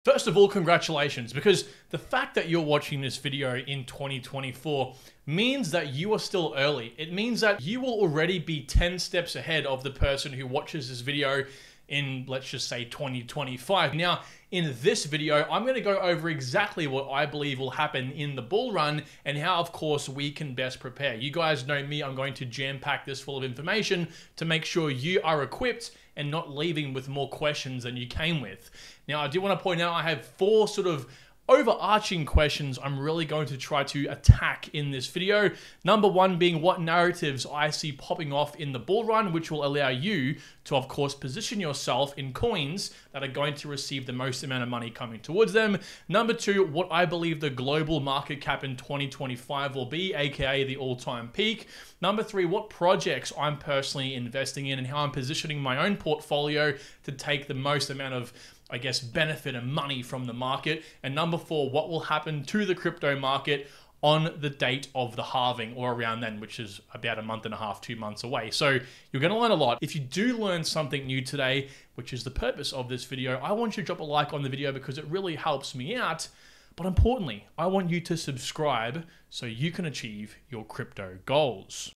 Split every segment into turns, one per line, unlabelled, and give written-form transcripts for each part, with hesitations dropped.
First of all, congratulations, because the fact that you're watching this video in 2024 means that you are still early. It means that you will already be 10 steps ahead of the person who watches this video in, let's just say, 2025. Now, in this video, I'm going to go over exactly what I believe will happen in the bull run and how, of course, we can best prepare. You guys know me, I'm going to jam-pack this full of information to make sure you are equipped and not leaving with more questions than you came with. Now, I do want to point out I have four sort of overarching questions I'm really going to try to attack in this video. Number one being what narratives I see popping off in the bull run, which will allow you to, of course, position yourself in coins that are going to receive the most amount of money coming towards them. Number two, what I believe the global market cap in 2025 will be, aka the all-time peak. Number three, what projects I'm personally investing in and how I'm positioning my own portfolio to take the most amount of, I guess, benefit and money from the market. And number four, what will happen to the crypto market on the date of the halving or around then, which is about a month and a half, 2 months away. So you're going to learn a lot. If you do learn something new today, which is the purpose of this video, I want you to drop a like on the video because it really helps me out. But importantly, I want you to subscribe so you can achieve your crypto goals.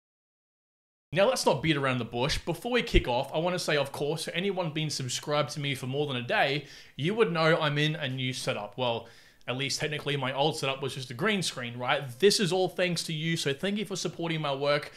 Now, let's not beat around the bush. Before we kick off, I want to say, of course, for anyone been subscribed to me for more than a day, you would know I'm in a new setup. Well, at least technically my old setup was just a green screen, right? This is all thanks to you, so thank you for supporting my work.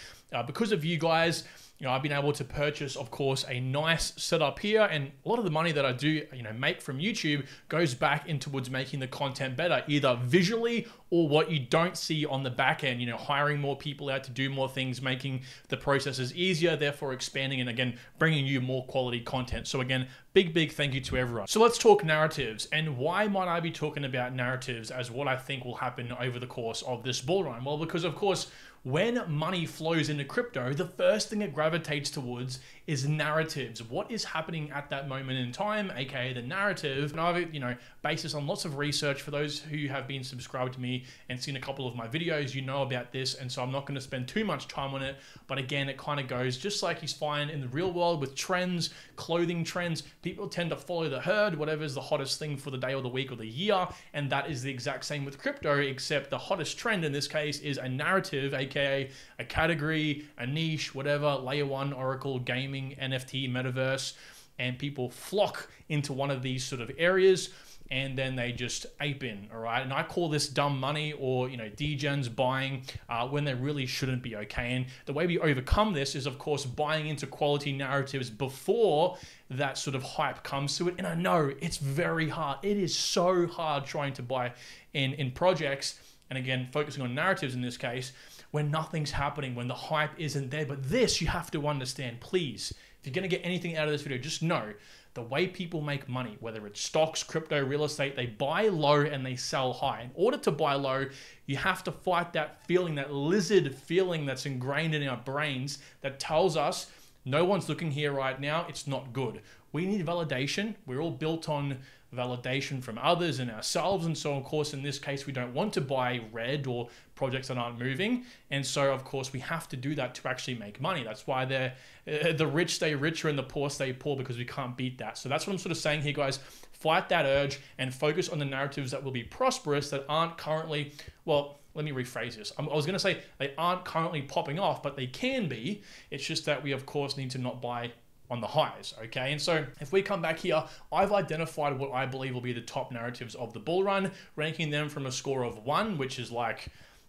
Because of you guys, I've been able to purchase, of course, a nice setup here, and a lot of the money that I do, make from YouTube goes back in towards making the content better, either visually or what you don't see on the back end, hiring more people out to do more things, making the processes easier, therefore expanding and again, bringing you more quality content. So again, big thank you to everyone. So let's talk narratives. And why might I be talking about narratives as what I think will happen over the course of this bull run? Well, because of course, when money flows into crypto, the first thing it gravitates towards is narratives. What is happening at that moment in time, aka the narrative? And I've, based this on lots of research. For those who have been subscribed to me and seen a couple of my videos, you know about this, and so I'm not going to spend too much time on it. But again, it kind of goes just like you find in the real world with trends, clothing trends. People tend to follow the herd, whatever's the hottest thing for the day or the week or the year, and that is the exact same with crypto, except the hottest trend in this case is a narrative, aka a category, a niche, whatever, layer one, Oracle, gaming, NFT, metaverse, and people flock into one of these sort of areas and then they just ape in, all right? And I call this dumb money or, degens buying when they really shouldn't be, okay? And the way we overcome this is, of course, buying into quality narratives before that sort of hype comes to it. And I know it's very hard. It is so hard trying to buy in projects, and again, focusing on narratives in this case, when nothing's happening, when the hype isn't there. But this you have to understand, please. If you're going to get anything out of this video, just know the way people make money, whether it's stocks, crypto, real estate, they buy low and they sell high. In order to buy low, you have to fight that feeling, that lizard feeling that's ingrained in our brains that tells us no one's looking here right now, it's not good. We need validation. We're all built on validation from others and ourselves, and so of course in this case we don't want to buy red or projects that aren't moving, and so of course we have to do that to actually make money. That's why the rich stay richer and the poor stay poor, because we can't beat that. So that's what I'm sort of saying here, guys. Fight that urge and focus on the narratives that will be prosperous, that aren't currently, well, let me rephrase this. I was going to say they aren't currently popping off, but they can be. It's just that we of course need to not buy on the highs, okay? And so if we come back here, I've identified what I believe will be the top narratives of the bull run, ranking them from a score of 1, which is like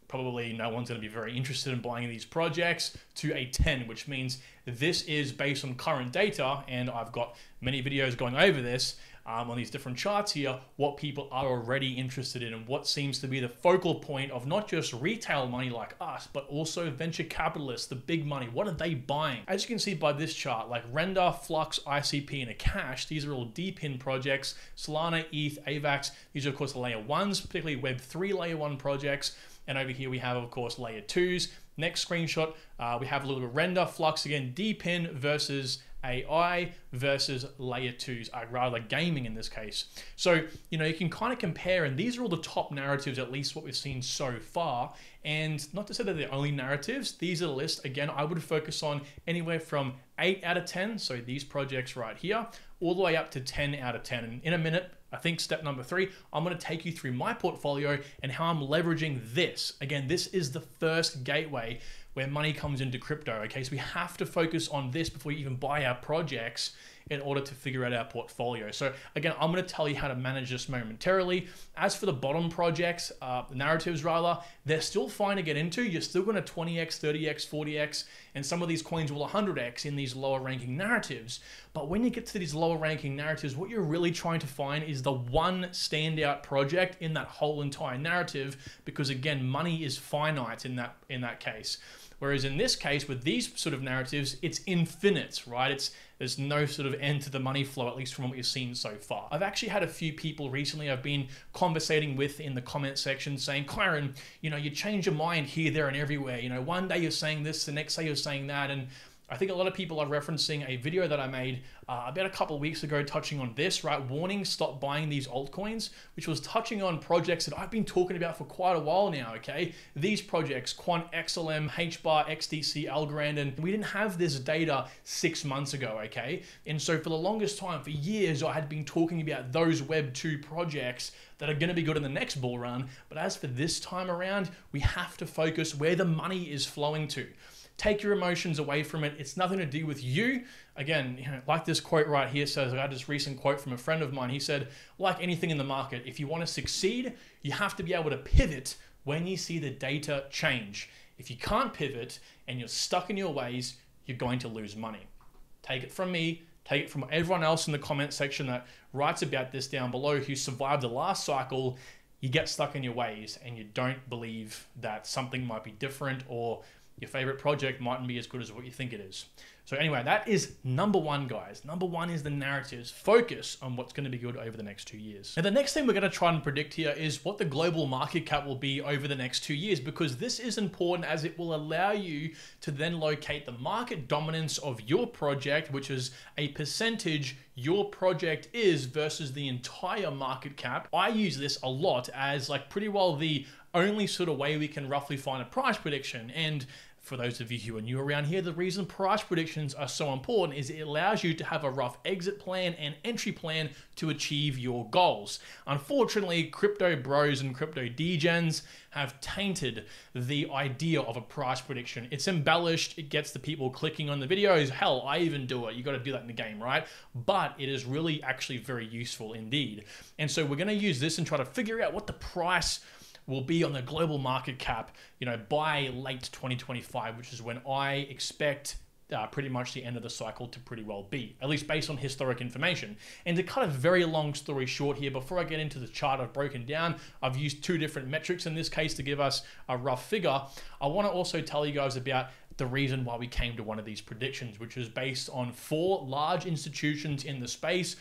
probably no one's going to be very interested in buying these projects, to a 10, which means this is based on current data, and I've got many videos going over this on these different charts here, what people are already interested in and what seems to be the focal point of not just retail money like us, but also venture capitalists, the big money. What are they buying? As you can see by this chart, like Render, Flux, ICP, and Akash, these are all DeFi projects. Solana, ETH, AVAX, these are of course layer 1s, particularly Web3 layer 1 projects. And over here we have, of course, layer 2s. Next screenshot, we have a little bit of Render, Flux again, DeFi versus AI versus layer 2s, rather gaming in this case. So, you can kind of compare, and these are all the top narratives, at least what we've seen so far. And not to say that they're the only narratives, these are the list. Again, I would focus on anywhere from 8 out of 10, so these projects right here, all the way up to 10 out of 10. And in a minute, I think step number 3, I'm going to take you through my portfolio and how I'm leveraging this. Again, this is the first gateway where money comes into crypto, okay? So we have to focus on this before you even buy our projects in order to figure out our portfolio. So again, I'm going to tell you how to manage this momentarily. As for the bottom projects, narratives rather, they're still fine to get into. You're still going to 20x, 30x, 40x, and some of these coins will 100x in these lower ranking narratives. But when you get to these lower ranking narratives, what you're really trying to find is the one standout project in that whole entire narrative, because again, money is finite in that case. Whereas in this case, with these sort of narratives, it's infinite, right? There's no sort of end to the money flow, at least from what you've seen so far. I've actually had a few people recently I've been conversating with in the comment section saying, Kyron, you know, you change your mind here, there, and everywhere. You know, one day you're saying this, the next day you're saying that. And I think a lot of people are referencing a video that I made about a couple of weeks ago touching on this, right? Warning, stop buying these altcoins, which was touching on projects that I've been talking about for quite a while now, okay? These projects, Quant, XLM, HBAR, XDC, Algorand, and we didn't have this data 6 months ago, okay? And so for the longest time, for years, I had been talking about those Web 2 projects that are going to be good in the next bull run. But as for this time around, we have to focus where the money is flowing to. Take your emotions away from it. It's nothing to do with you. Again, you know, like this quote right here says, I got this recent quote from a friend of mine. He said, like anything in the market, if you want to succeed, you have to be able to pivot when you see the data change. If you can't pivot and you're stuck in your ways, you're going to lose money. Take it from me. Take it from everyone else in the comment section that writes about this down below who survived the last cycle. You get stuck in your ways and you don't believe that something might be different, or your favorite project mightn't be as good as what you think it is. So anyway, that is number 1, guys. Number 1 is the narratives. Focus on what's going to be good over the next 2 years. And the next thing we're going to try and predict here is what the global market cap will be over the next 2 years, because this is important as it will allow you to then locate the market dominance of your project, which is a percentage your project is versus the entire market cap. I use this a lot as like pretty well the only sort of way we can roughly find a price prediction. And for those of you who are new around here, the reason price predictions are so important is it allows you to have a rough exit plan and entry plan to achieve your goals. Unfortunately, crypto bros and crypto degens have tainted the idea of a price prediction. It's embellished, it gets the people clicking on the videos. Hell, I even do it. You got to do that in the game, right? But it is really actually very useful indeed. And so we're going to use this and try to figure out what the price will be on the global market cap, you know, by late 2025, which is when I expect pretty much the end of the cycle to pretty well be, at least based on historic information. And to cut a very long story short here, before I get into the chart I've broken down, I've used 2 different metrics in this case to give us a rough figure. I want to also tell you guys about the reason why we came to one of these predictions, which is based on 4 large institutions in the space.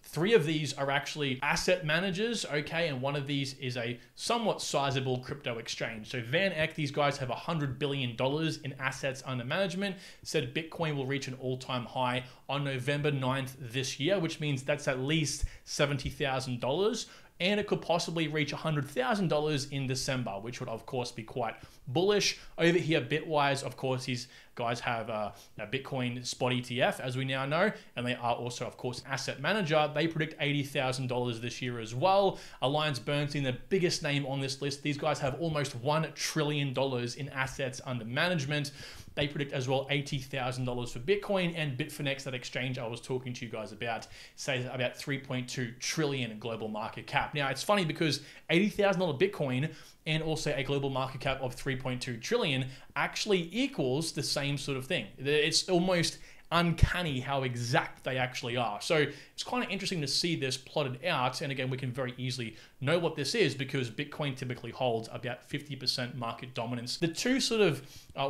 3 of these are actually asset managers, okay, and one of these is a somewhat sizable crypto exchange. So Van Eck, these guys have $100 billion in assets under management, said Bitcoin will reach an all-time high on November 9th this year, which means that's at least $70,000. And it could possibly reach $100,000 in December, which would of course be quite bullish. Over here, Bitwise, of course, these guys have a Bitcoin spot ETF, as we now know, and they are also, of course, an asset manager. They predict $80,000 this year as well. AllianceBernstein, the biggest name on this list, these guys have almost $1 trillion in assets under management. They predict as well $80,000 for Bitcoin, and Bitfinex, that exchange I was talking to you guys about, says about 3.2 trillion global market cap. Now, it's funny because $80,000 Bitcoin and also a global market cap of 3.2 trillion actually equals the same sort of thing. It's almost uncanny how exact they actually are. So it's kind of interesting to see this plotted out. And again, we can very easily know what this is because Bitcoin typically holds about 50% market dominance. The 2 sort of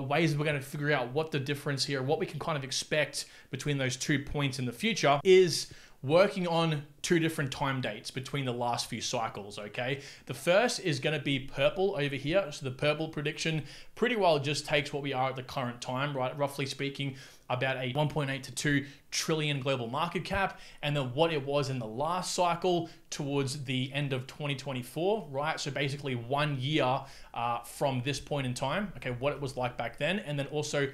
ways we're going to figure out what the difference here, what we can kind of expect between those 2 points in the future is working on 2 different time dates between the last few cycles, okay? The first is going to be purple over here. So the purple prediction pretty well just takes what we are at the current time, right? Roughly speaking, about a 1.8 to 2 trillion global market cap, and then what it was in the last cycle towards the end of 2024, right? So basically 1 year from this point in time, okay, what it was like back then, and then also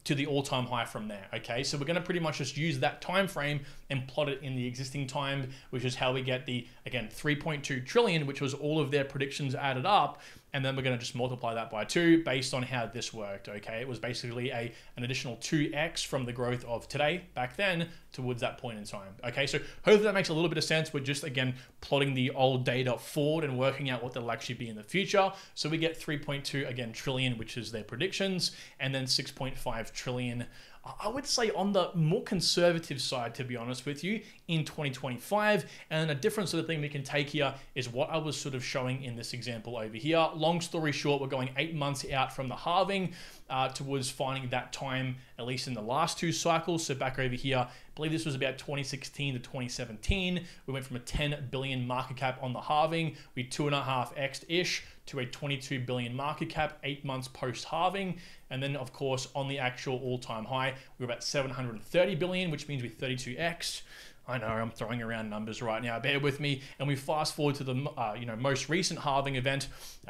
to the all-time high from there. Okay, so we're going to pretty much just use that time frame and plot it in the existing time, which is how we get the, again, 3.2 trillion, which was all of their predictions added up. And then we're going to just multiply that by 2 based on how this worked. Okay, it was basically an additional 2x from the growth of today back then towards that point in time. Okay, so hopefully that makes a little bit of sense. We're just, again, plotting the old data forward and working out what they'll actually be in the future. So we get 3.2, again, trillion, which is their predictions, and then 6.5 trillion, I would say on the more conservative side, to be honest with you, in 2025. And a different sort of thing we can take here is what I was sort of showing in this example over here. Long story short, we're going 8 months out from the halving towards finding that time, at least in the last 2 cycles. So back over here, I believe this was about 2016 to 2017. We went from a 10 billion market cap on the halving. We 2.5x-ish to a 22 billion market cap 8 months post halving. And then of course, on the actual all-time high, we were about 730 billion, which means we 32x. I know I'm throwing around numbers right now, bear with me. And we fast forward to the most recent halving event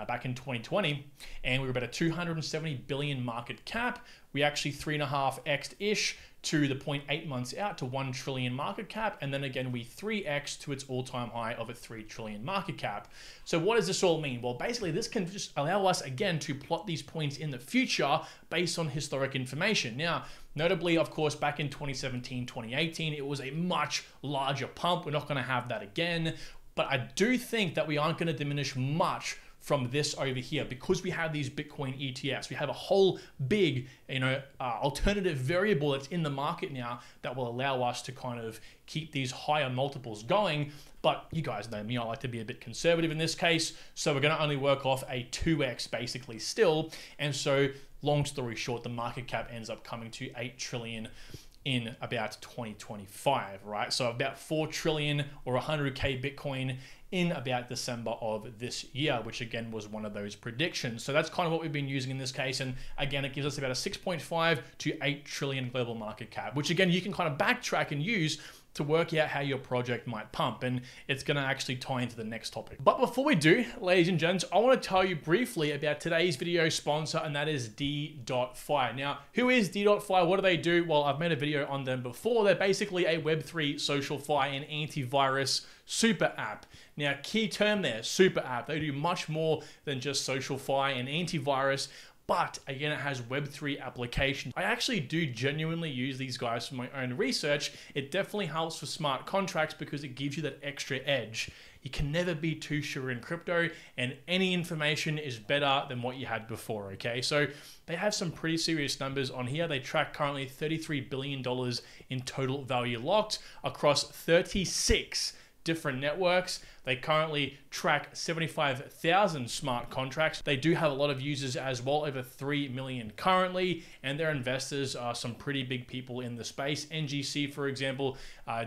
back in 2020, and we were about a 270 billion market cap. We actually 3.5x-ish to the point 8 months out to 1 trillion market cap. And then again, we 3x to its all-time high of a 3 trillion market cap. So what does this all mean? Well, basically this can just allow us again to plot these points in the future based on historic information. Now, notably, of course, back in 2017, 2018, it was a much larger pump. We're not going to have that again, but I do think that we aren't going to diminish much from this over here because we have these Bitcoin ETFs. We have a whole big, alternative variable that's in the market now that will allow us to kind of keep these higher multiples going. But you guys know me, I like to be a bit conservative in this case. So we're going to only work off a 2x basically still. And so long story short, the market cap ends up coming to 8 trillion in about 2025, right? So about 4 trillion or 100K Bitcoin in about December of this year, which again was one of those predictions. So that's kind of what we've been using in this case. And again, it gives us about a 6.5 to 8 trillion global market cap, which again, you can kind of backtrack and use to work out how your project might pump, and it's going to actually tie into the next topic. But before we do, ladies and gents, I want to tell you briefly about today's video sponsor, and that is DE.FI. Now, who is DE.FI? What do they do? Well, I've made a video on them before. They're basically a Web3 social fi and antivirus super app. Now, key term there, super app. They do much more than just social fi and antivirus. But again, it has Web3 applications. I actually do genuinely use these guys for my own research. It definitely helps for smart contracts because it gives you that extra edge. You can never be too sure in crypto, and any information is better than what you had before, okay? So they have some pretty serious numbers on here. They track currently $33 billion in total value locked across 36 different networks. They currently track 75,000 smart contracts. They do have a lot of users as well, over 3 million currently, and their investors are some pretty big people in the space. NGC, for example,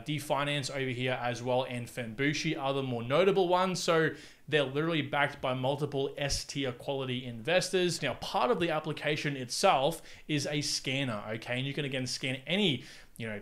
D-Finance over here as well, and Fembushi are the more notable ones. So they're literally backed by multiple S-tier quality investors. Now, part of the application itself is a scanner, okay? And you can again scan any,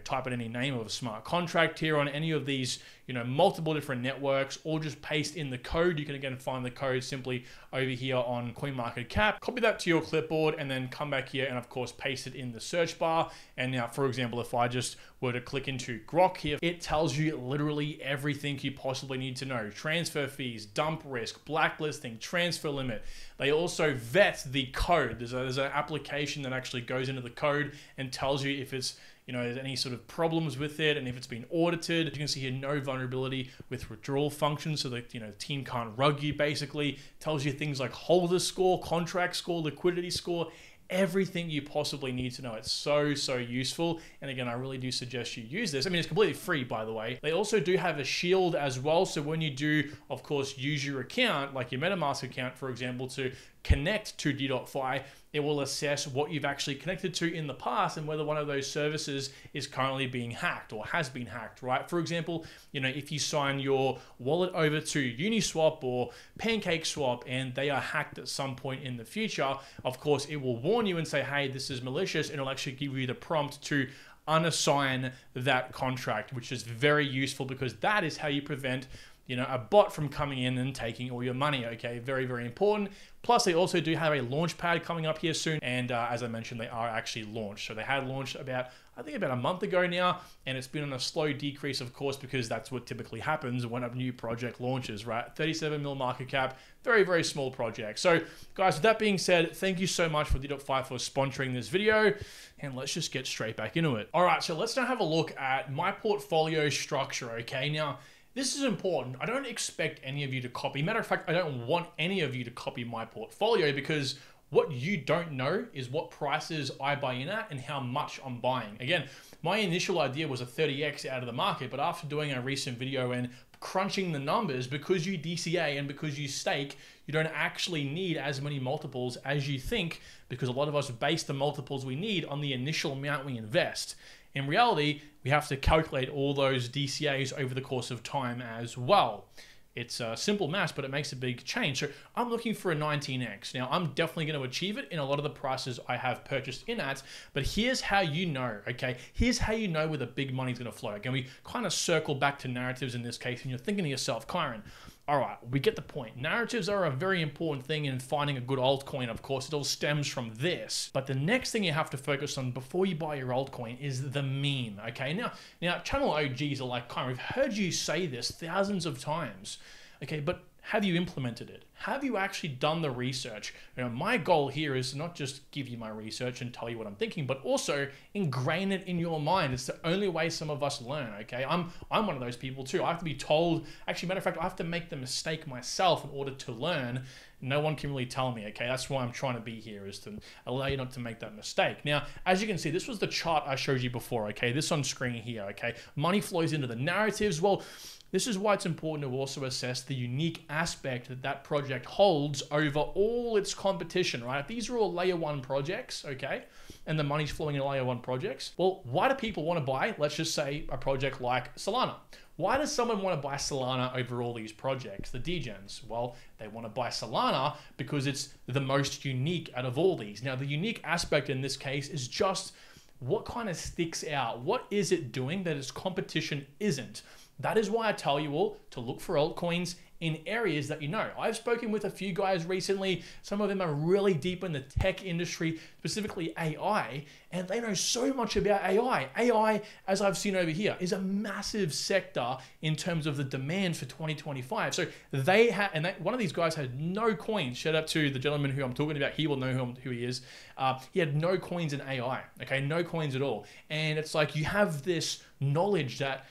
type in any name of a smart contract here on any of these, multiple different networks, or just paste in the code. You can again find the code simply over here on CoinMarketCap. Copy that to your clipboard and then come back here and of course paste it in the search bar. And now, for example, if I just were to click into Grok here, it tells you literally everything you possibly need to know. Transfer fees, dump risk, blacklisting, transfer limit. They also vet the code. There's an application that actually goes into the code and tells you if it's, there's any sort of problems with it and if it's been audited. You can see here no vulnerability with withdrawal functions, so that the team can't rug you. Basically tells you things like holder score, contract score, liquidity score, everything you possibly need to know. It's so useful, and again, I really do suggest you use this. I mean, it's completely free, by the way. They also do have a shield as well, so when you do of course use your account, like your MetaMask account for example, to connect to D.Fi, it will assess what you've actually connected to in the past and whether one of those services is currently being hacked or has been hacked, right? For example, if you sign your wallet over to Uniswap or PancakeSwap and they are hacked at some point in the future, of course, it will warn you and say, hey, this is malicious, and it'll actually give you the prompt to unassign that contract, which is very useful because that is how you prevent a bot from coming in and taking all your money, okay? Very, very important. Plus, they also do have a launch pad coming up here soon. And as I mentioned, they are actually launched. So they had launched about a month ago now, and it's been on a slow decrease, of course, because that's what typically happens when a new project launches, right? 37 mil market cap, very, very small project. So guys, with that being said, thank you so much for DE.FI for sponsoring this video, and let's just get straight back into it. All right, so let's now have a look at my portfolio structure, okay? Now, this is important. I don't expect any of you to copy. Matter of fact, I don't want any of you to copy my portfolio, because what you don't know is what prices I buy in at and how much I'm buying. Again, my initial idea was a 30x out of the market, but after doing a recent video and crunching the numbers, because you DCA and because you stake, you don't actually need as many multiples as you think, because a lot of us base the multiples we need on the initial amount we invest. In reality, we have to calculate all those DCAs over the course of time as well. It's simple math, but it makes a big change. So I'm looking for a 19x. Now, I'm definitely going to achieve it in a lot of the prices I have purchased in at, but here's how you know, okay? Here's how you know where the big money's going to flow. Again, we kind of circle back to narratives in this case, and you're thinking to yourself, Kyron, all right, we get the point. Narratives are a very important thing in finding a good altcoin, of course. It all stems from this. But the next thing you have to focus on before you buy your altcoin is the meme, okay? Now channel OGs are like, Kyron, we've heard you say this thousands of times, okay? But have you implemented it? Have you actually done the research? My goal here is to not just give you my research and tell you what I'm thinking, but also ingrain it in your mind. It's the only way some of us learn, okay? I'm one of those people too. I have to be told, actually, matter of fact, I have to make the mistake myself in order to learn. No one can really tell me, okay? That's why I'm trying to be here, is to allow you not to make that mistake. Now, as you can see, this was the chart I showed you before, okay? This on screen here, okay? Money flows into the narratives. Well, this is why it's important to also assess the unique aspect that that project holds over all its competition, right? If these are all layer one projects, okay, and the money's flowing in layer one projects, well, why do people want to buy, let's just say, a project like Solana? Why does someone want to buy Solana over all these projects, the degens? Well, they want to buy Solana because it's the most unique out of all these. Now, the unique aspect in this case is just what kind of sticks out. What is it doing that its competition isn't? That is why I tell you all to look for altcoins in areas that you know. I've spoken with a few guys recently. Some of them are really deep in the tech industry, specifically AI, and they know so much about AI. AI, as I've seen over here, is a massive sector in terms of the demand for 2025. So they had, and one of these guys had no coins. Shout out to the gentleman who I'm talking about. He will know who he is. He had no coins in AI, okay? No coins at all. And it's like you have this knowledge that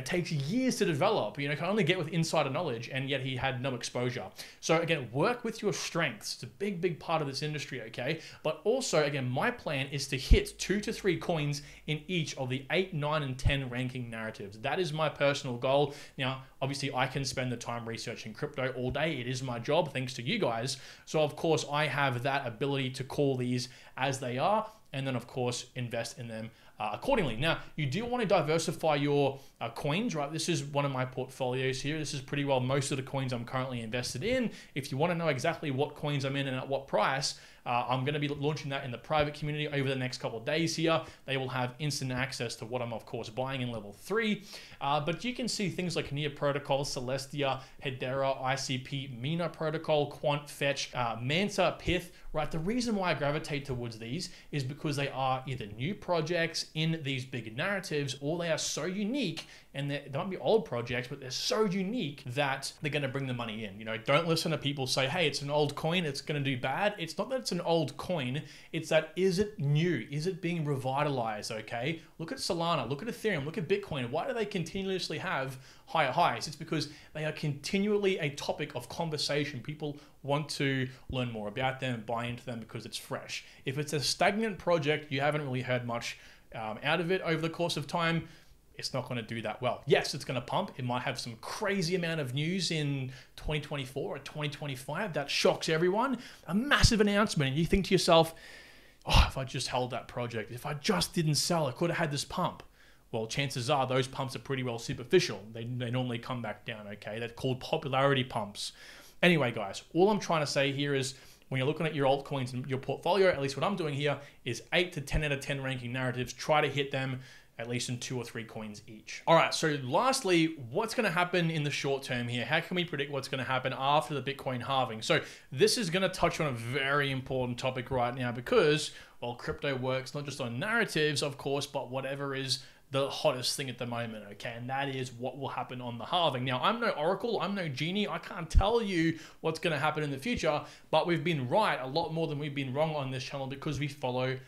takes years to develop, can only get with insider knowledge, and yet he had no exposure. So again, work with your strengths. It's a big, big part of this industry, okay? But also, again, my plan is to hit 2 to 3 coins in each of the 8, 9, and 10 ranking narratives. That is my personal goal. Now, obviously, I can spend the time researching crypto all day. It is my job, thanks to you guys. So of course, I have that ability to call these as they are, and then of course, invest in them accordingly. Now, you do want to diversify your coins, right? This is one of my portfolios here. This is pretty well most of the coins I'm currently invested in. If you want to know exactly what coins I'm in and at what price, I'm going to be launching that in the private community over the next couple of days here. They will have instant access to what I'm, of course, buying in level 3. But you can see things like Near Protocol, Celestia, Hedera, ICP, Mina Protocol, Quant, Fetch, Manta, Pith, right? The reason why I gravitate towards these is because they are either new projects in these big narratives, or they are so unique, and they might be old projects, but they're so unique that they're going to bring the money in. Don't listen to people say, hey, it's an old coin, it's going to do bad. It's not that it's an old coin, it's that, is it new? Is it being revitalized, okay? Look at Solana, look at Ethereum, look at Bitcoin. Why do they continuously have higher highs? It's because they are continually a topic of conversation. People want to learn more about them, buy into them because it's fresh. If it's a stagnant project, you haven't really heard much out of it over the course of time, it's not going to do that well. Yes, it's going to pump. It might have some crazy amount of news in 2024 or 2025 that shocks everyone. A massive announcement. And you think to yourself, oh, if I just held that project, if I just didn't sell, I could have had this pump. Well, chances are those pumps are pretty well superficial. They normally come back down, okay? They're called popularity pumps. Anyway, guys, all I'm trying to say here is when you're looking at your altcoins and your portfolio, at least what I'm doing here, is 8 to 10 out of 10 ranking narratives. Try to hit them. at least in 2 or 3 coins each. All right, so lastly, what's going to happen in the short term here? How can we predict what's going to happen after the Bitcoin halving? So this is going to touch on a very important topic right now because, well, crypto works not just on narratives, of course, but whatever is the hottest thing at the moment, okay? And that is what will happen on the halving. Now, I'm no oracle, I'm no genie, I can't tell you what's going to happen in the future, but we've been right a lot more than we've been wrong on this channel because we follow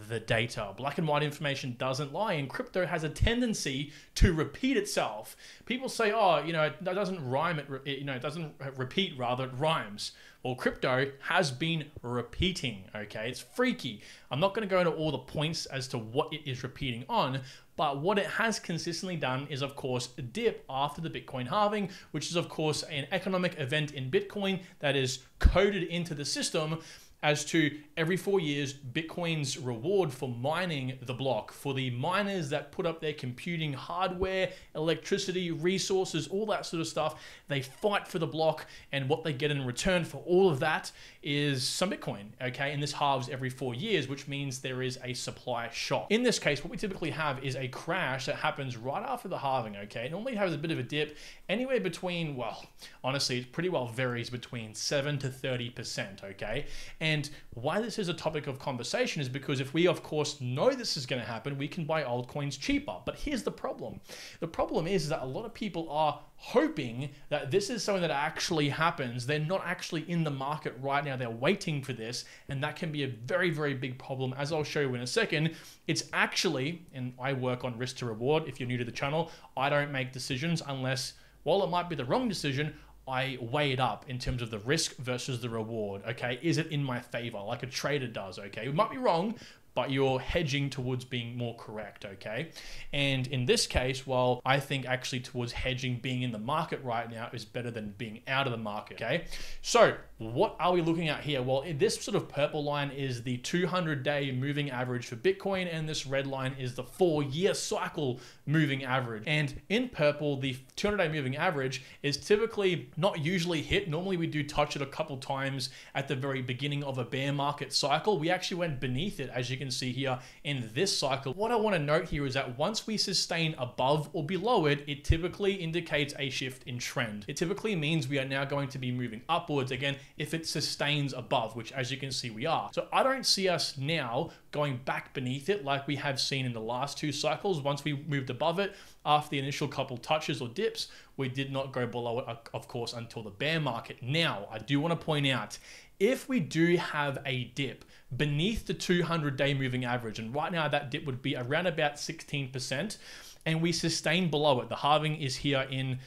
the data. Black and white information doesn't lie, and crypto has a tendency to repeat itself. People say, oh, you know, that doesn't rhyme, it doesn't repeat, rather, it rhymes. Well, crypto has been repeating, okay? It's freaky. I'm not going to go into all the points as to what it is repeating on, but what it has consistently done is, of course, dip after the Bitcoin halving, which is, of course, an economic event in Bitcoin that is coded into the system as to every 4 years, Bitcoin's reward for mining the block, for the miners that put up their computing hardware, electricity, resources, all that sort of stuff. They fight for the block, and what they get in return for all of that is some Bitcoin, okay? And this halves every 4 years, which means there is a supply shock. In this case, what we typically have is a crash that happens right after the halving, okay? It normally has a bit of a dip, anywhere between, well, honestly, it pretty well varies between 7 to 30%, okay? And why this is a topic of conversation is because if we, of course, know this is going to happen, we can buy altcoins cheaper. But here's the problem. The problem is that a lot of people are hoping that this is something that actually happens. They're not actually in the market right now. They're waiting for this. And that can be a very, very big problem. As I'll show you in a second, it's actually, and I work on risk to reward. If you're new to the channel, I don't make decisions unless, while it might be the wrong decision, I weigh it up in terms of the risk versus the reward, okay? Is it in my favor, like a trader does, okay? It might be wrong, but you're hedging towards being more correct, okay? And in this case, well, I think actually towards hedging being in the market right now is better than being out of the market, okay? So what are we looking at here? Well, this sort of purple line is the 200-day moving average for Bitcoin, and this red line is the 4-year cycle moving average. And in purple, the 200-day moving average is typically not usually hit. Normally we do touch it a couple times at the very beginning of a bear market cycle. We actually went beneath it, as you can see here in this cycle. What I want to note here is that once we sustain above or below it, it typically indicates a shift in trend. It typically means we are now going to be moving upwards again if it sustains above, which as you can see we are. So I don't see us now going back beneath it like we have seen in the last 2 cycles. Once we moved above it, after the initial couple touches or dips, we did not go below it, of course, until the bear market. Now, I do want to point out, if we do have a dip beneath the 200-day moving average, and right now that dip would be around about 16%, and we sustain below it, the halving is here in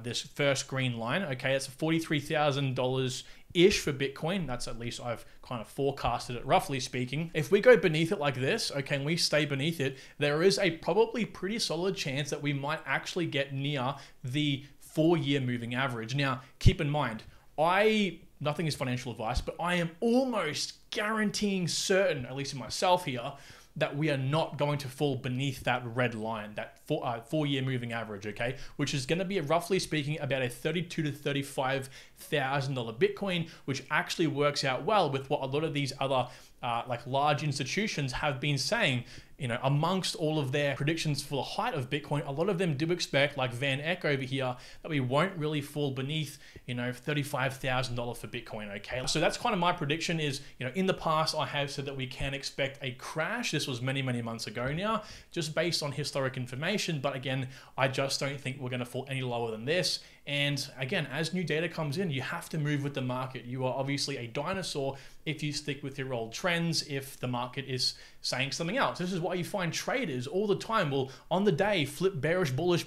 this first green line, okay? It's $43,000-ish for Bitcoin. That's at least I've kind of forecasted it, roughly speaking. If we go beneath it like this, okay, and we stay beneath it, there is a probably pretty solid chance that we might actually get near the 4-year moving average. Now, keep in mind, nothing is financial advice, but I am almost guaranteeing certain, at least in myself here, that we are not going to fall beneath that red line, that 4-year moving average, okay? Which is going to be, roughly speaking, about a $32,000 to $35,000 Bitcoin, which actually works out well with what a lot of these other like large institutions have been saying. You know, amongst all of their predictions for the height of Bitcoin, a lot of them do expect, like Van Eck over here, that we won't really fall beneath, you know, $35,000 for Bitcoin, okay? So that's kind of my prediction is, you know, in the past, I have said that we can expect a crash. This was many, many months ago now, just based on historic information. But again, I just don't think we're going to fall any lower than this. And again, as new data comes in, you have to move with the market. You are obviously a dinosaur if you stick with your old trends, if the market is saying something else. This is why you find traders all the time will, on the day, flip bearish, bullish,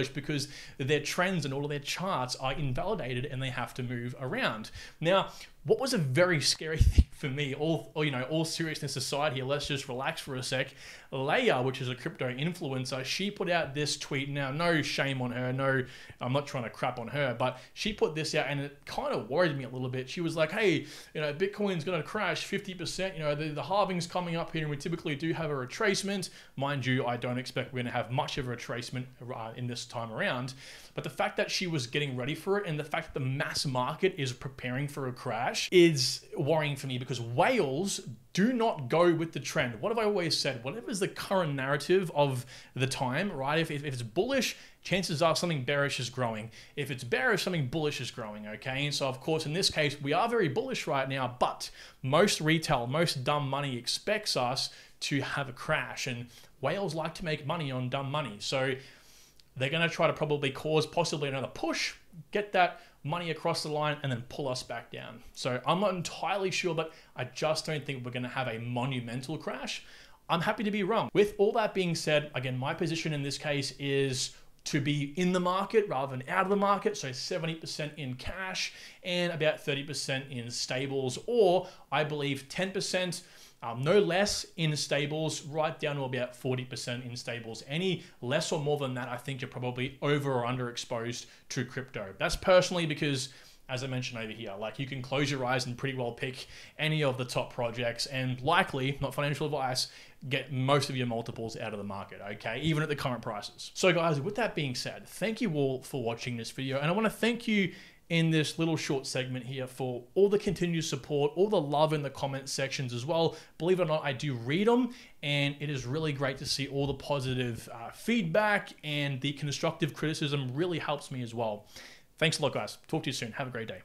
because their trends and all of their charts are invalidated and they have to move around. Now, what was a very scary thing for me, all seriousness aside here, let's just relax for a sec. Leia, which is a crypto influencer, she put out this tweet. Now, no shame on her. No, I'm not trying to crap on her, but she put this out and it kind of worried me a little bit. She was like, hey, you know, Bitcoin's going to crash 50%. You know, the halving's coming up here and we typically do have a retracement. Mind you, I don't expect we're going to have much of a retracement in this time around. But the fact that she was getting ready for it and the fact that the mass market is preparing for a crash, crash is worrying for me because whales do not go with the trend. What have I always said? Whatever is the current narrative of the time, right? If it's bullish, chances are something bearish is growing. If it's bearish, something bullish is growing, okay? And so of course, in this case, we are very bullish right now, but most retail, most dumb money expects us to have a crash, and whales like to make money on dumb money. So they're gonna try to probably cause possibly another push, get that money across the line, and then pull us back down. So I'm not entirely sure, but I just don't think we're gonna have a monumental crash. I'm happy to be wrong. With all that being said, again, my position in this case is to be in the market rather than out of the market. So 70% in cash and about 30% in stables, or I believe 10%, no less in stables, right down to about 40% in stables. Any less or more than that, I think you're probably over or underexposed to crypto. That's personally because, as I mentioned over here, like you can close your eyes and pretty well pick any of the top projects and likely, not financial advice, get most of your multiples out of the market, okay? Even at the current prices. So guys, with that being said, thank you all for watching this video. And I wanna thank you in this little short segment here for all the continued support, all the love in the comment sections as well. Believe it or not, I do read them, and it is really great to see all the positive feedback, and the constructive criticism really helps me as well. Thanks a lot, guys. Talk to you soon. Have a great day.